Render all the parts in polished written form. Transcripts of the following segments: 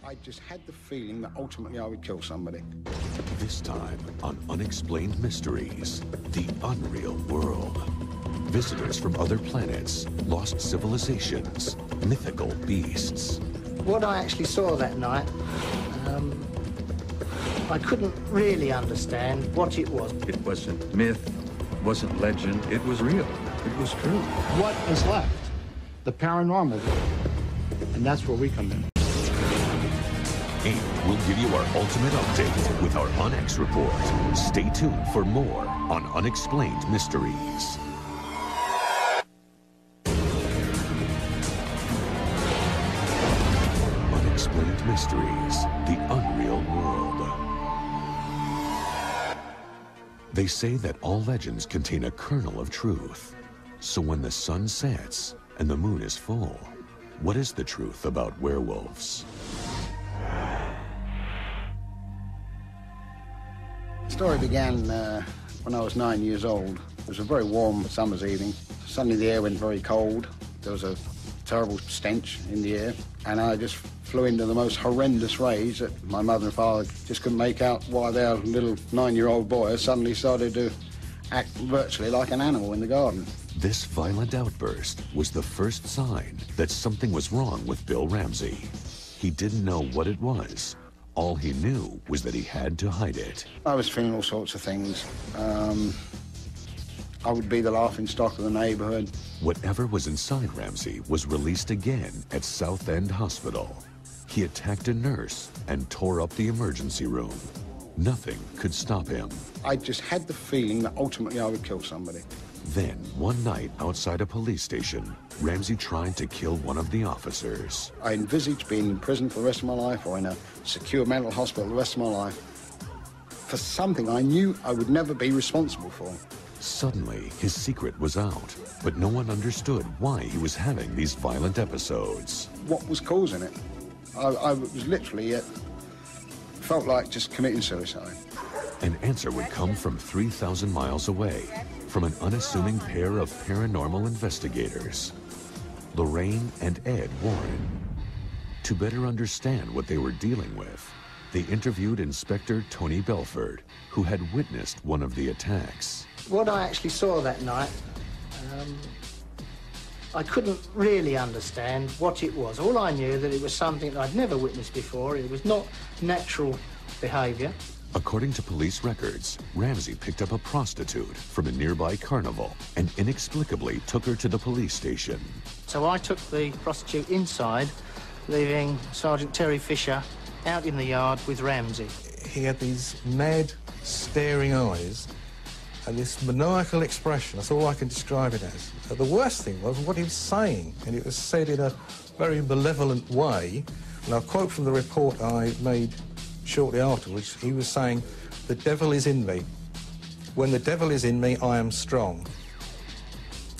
I just had the feeling that ultimately I would kill somebody. This time on Unexplained Mysteries, the unreal world. Visitors from other planets, lost civilizations, mythical beasts. What I actually saw that night, I couldn't really understand what it was. It wasn't myth, it wasn't legend, it was real, it was true. What is left? The paranormal. And that's where we come in. And we'll give you our ultimate update with our UnX report. Stay tuned for more on Unexplained Mysteries. Unexplained Mysteries, the unreal world. They say that all legends contain a kernel of truth. So when the sun sets and the moon is full, what is the truth about werewolves? The story began when I was 9 years old. It was a very warm summer's evening. Suddenly the air went very cold. There was a terrible stench in the air, and I just flew into the most horrendous rage that my mother and father just couldn't make out why their little 9-year-old boy suddenly started to act virtually like an animal in the garden. This violent outburst was the first sign that something was wrong with Bill Ramsey. He didn't know what it was. All he knew was that he had to hide it. I was feeling all sorts of things. I would be the laughing stock of the neighborhood. Whatever was inside Ramsey was released again at South End Hospital. He attacked a nurse and tore up the emergency room. Nothing could stop him. I just had the feeling that ultimately I would kill somebody. Then, one night outside a police station, Ramsey tried to kill one of the officers. I envisaged being in prison for the rest of my life or in a secure mental hospital the rest of my life for something I knew I would never be responsible for. Suddenly, his secret was out, but no one understood why he was having these violent episodes. What was causing it? I was literally, felt like just committing suicide. An answer would come from 3,000 miles away, from an unassuming pair of paranormal investigators, Lorraine and Ed Warren. To better understand what they were dealing with, they interviewed Inspector Tony Belford, who had witnessed one of the attacks. What I actually saw that night, I couldn't really understand what it was. All I knew that it was something that I'd never witnessed before. It was not natural behaviour. According to police records, Ramsey picked up a prostitute from a nearby carnival and inexplicably took her to the police station. So I took the prostitute inside, leaving Sergeant Terry Fisher out in the yard with Ramsey. He had these mad, staring eyes and this maniacal expression. That's all I can describe it as. The worst thing was what he was saying, and it was said in a very malevolent way. And I'll quote from the report I made shortly afterwards. He was saying, "The devil is in me. When the devil is in me, I am strong.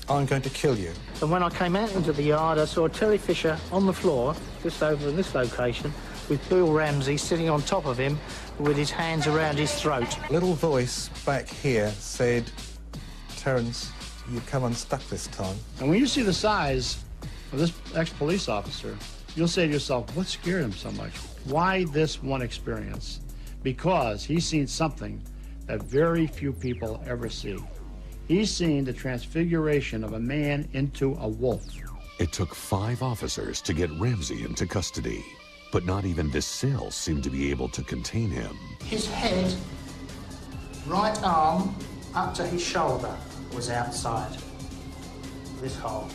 I'm going to kill you." And when I came out into the yard, I saw Terry Fisher on the floor, just over in this location, with Bill Ramsey sitting on top of him with his hands around his throat. A little voice back here said, "Terence, you come unstuck this time." And when you see the size of this ex-police officer, you'll say to yourself, what scared him so much? Why this one experience? Because he's seen something that very few people ever see. He's seen the transfiguration of a man into a wolf. It took 5 officers to get Ramsey into custody, but not even this cell seemed to be able to contain him. His head, right arm, up to his shoulder, was outside this hole.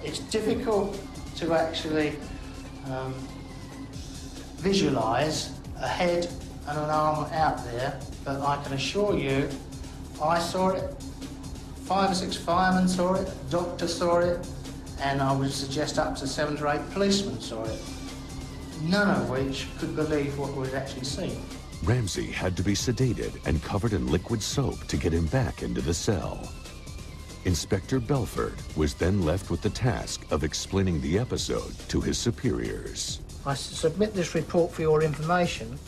It's difficult to actually visualise a head and an arm out there, but I can assure you, I saw it, 5 or 6 firemen saw it, a doctor saw it, and I would suggest up to 7 or 8 policemen saw it, none of which could believe what we'd actually seen. Ramsey had to be sedated and covered in liquid soap to get him back into the cell. Inspector Belford was then left with the task of explaining the episode to his superiors. I submit this report for your information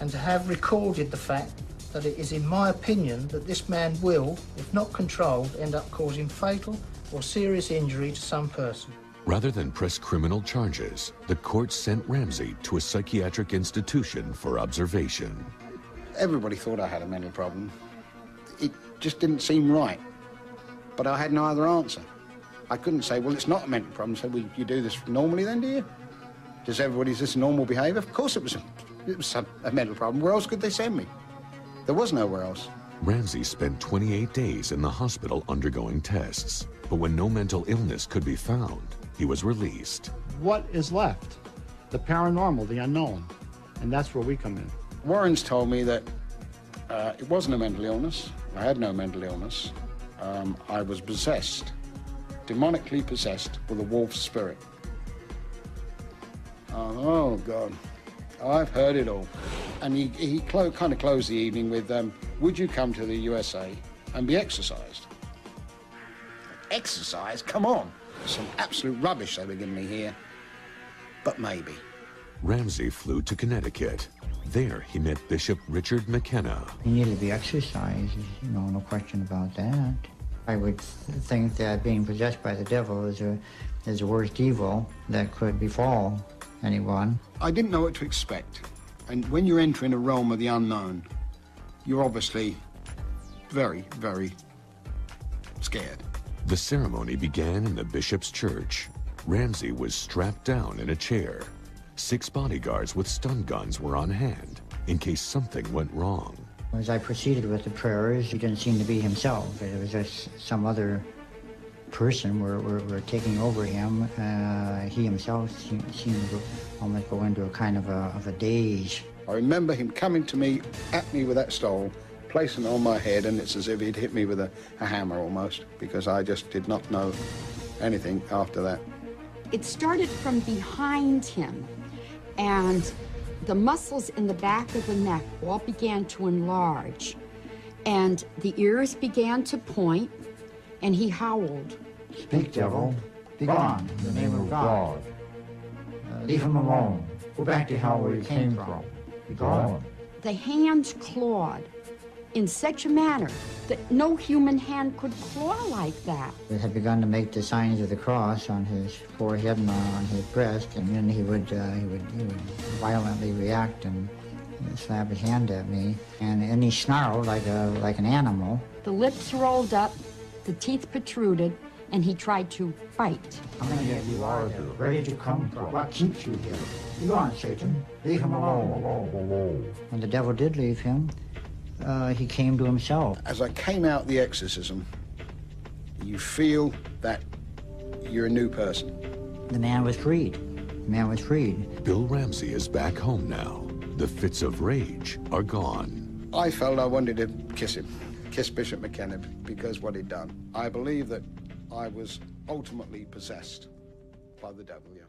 and to have recorded the fact that it is in my opinion that this man will, if not controlled, end up causing fatal or serious injury to some person. Rather than press criminal charges, the court sent Ramsey to a psychiatric institution for observation. Everybody thought I had a mental problem. It just didn't seem right. But I had no other answer. I couldn't say, well, it's not a mental problem. So, well, you do this normally then, do you? Does everybody, is this normal behavior? Of course it was a mental problem. Where else could they send me? There was nowhere else. Ramsey spent 28 days in the hospital undergoing tests. But when no mental illness could be found, he was released. What is left? The paranormal, the unknown. And that's where we come in. Warren's told me that it wasn't a mental illness. I had no mental illness. I was possessed, demonically possessed with a wolf spirit. Oh, God. I've heard it all. And he kind of closed the evening with, would you come to the USA and be exorcised? Exercise? Come on. Some absolute rubbish they were giving me here. But maybe. Ramsey flew to Connecticut. There, he met Bishop Richard McKenna. He needed to be exercised, no question about that. I would think that being possessed by the devil is the worst evil that could befall anyone. I didn't know what to expect. And when you're entering a realm of the unknown, you're obviously very, very scared. The ceremony began in the bishop's church. Ramsey was strapped down in a chair. 6 bodyguards with stun guns were on hand in case something went wrong. As I proceeded with the prayers, he didn't seem to be himself. It was just some other person were taking over him. He himself seemed to almost go into a kind of a daze. I remember him coming to me, at me with that stole, placing it on my head, and it's as if he'd hit me with a hammer almost, because I just did not know anything after that. It started from behind him, and the muscles in the back of the neck all began to enlarge, and the ears began to point, and he howled. Speak, devil. Be gone in the name of God. Leave him alone. Go back to hell where you came from. Be gone. The hands clawed in such a manner that no human hand could claw like that. He had begun to make the signs of the cross on his forehead and on his breast, and then he would violently react and slap his hand at me, and then he snarled like an animal. The lips rolled up, the teeth protruded, and he tried to bite. How many of you are there? Where did you come from? What keeps you here? Be gone, Satan. Leave him alone. When the devil did leave him, he came to himself. As I came out the exorcism, you feel that you're a new person. The man was freed. The man was freed. Bill Ramsey is back home now. The fits of rage are gone. I felt I wanted to kiss him, kiss Bishop McKenna, because what he'd done. I believe that I was ultimately possessed by the devil, yeah.